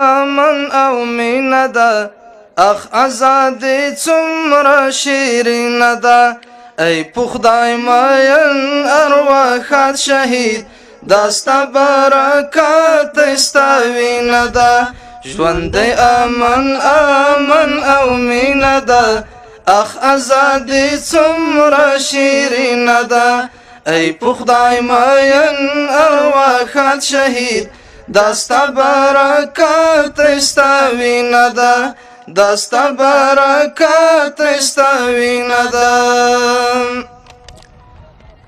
امن او مینه ده اخ ازادي څومره شیرینه ده ای په خدای مین ارواحات شهید داستا برکات ستا وینه ده ژوند امن امن او مینه ده اخ ازادي څومره شیرینه ده ای په خدای مین ارواحات شهید داستا برکات ستا وینه ده داستا برکات ستا وینه ده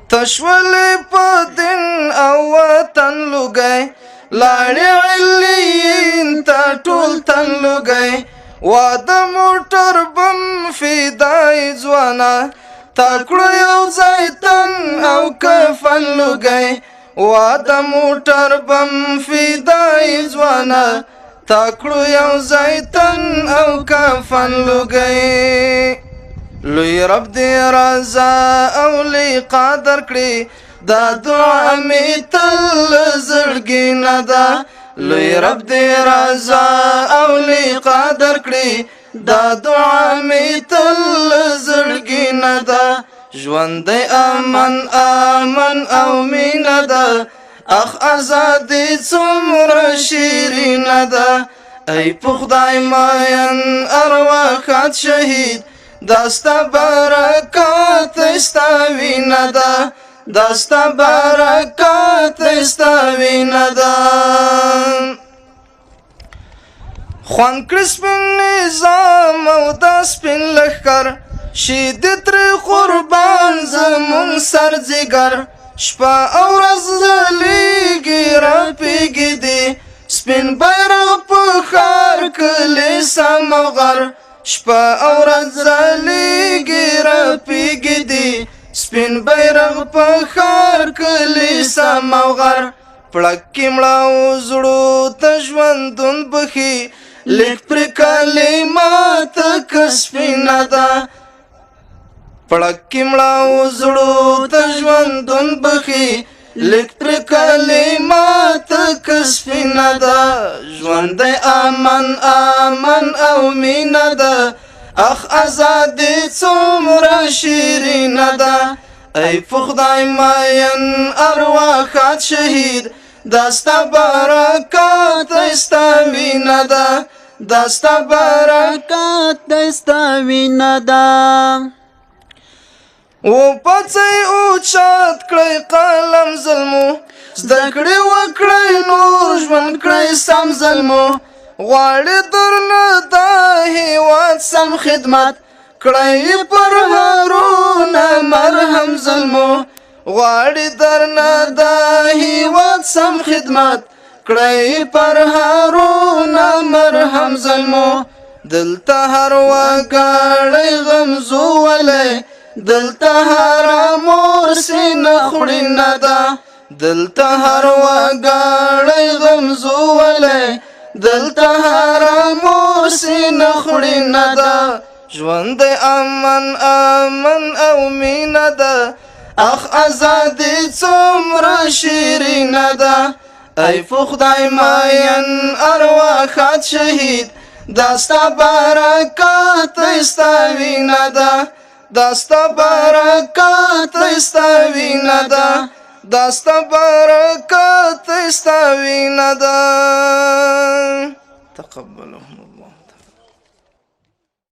تشولی په دین او وطن لوګی لاړې علیین تا ټول تن لوګی واده موټر بم فدای ځوانه تا کړو یو ځای تن او کفن لوګی واده موټر بم فدای ځوانه تا کړو یو ځای تن او کفن لوګی لوی رب دې رضا او لقا درکړي دا دعا می تل زړګي نه ده لوی رب دې رضا او لقا درکړي دا دعا می تل زړګي نه ده ژوند امن امن او مینه ده اخ ازادي څومره شیرینه ده ای په خدای مین ارواحات شهید داستا برکات ستا وینه ده داستا برکات ستا وینه ده خوان کړ سپین نظام او د سپین لښکر شي د تر قربان زمون سر ځیګر شپه او ورځ ځلیږي راپیږي دي سپین بیرغ په ښار کلي سمغر شپه او ورځ ځلیږي راپیږي دي سپین بیرغ په ښار کلي سمغر پړکې مړه زړو ته ژوندون بخي لیک پر کلمات که سپینه ده پړکې مړه زړو ته ژوندون بخي لیک پر کلمات که سپینه ده ژوند امن امن او مینه ده اخ ازادي څومره شیرینه ده ای په خدای مین ارواحات شهید داستا برکات ستا وینه ده داستا برکات ستا وینه ده و پڅي او چات کړی قلم ظلمو زده کړی وکړی نور ژوند کړی سم ظلمو غواړي درنه د هیواد سم خدمت کړی پر هارونه مرهم ظلمو غواړي درنه د هیواد سم خدمت کړی پر هارونه مرهم ظلمو دلته هر وګړی غمزو ولی دلته هر مور سینه خوړی نه ده دلته هر وګړی غمزو ولی دلته هر مور سینه خوړی نه ده ژوند امن امن او مینه ده اخ ازادي څومره شیرینه ده ای په خدای مین ارواحات شهید داستا برکات ستا وینه ده داستا برکات ستا وینه ده داستا برکات ستا وینه ده تقبلهم الله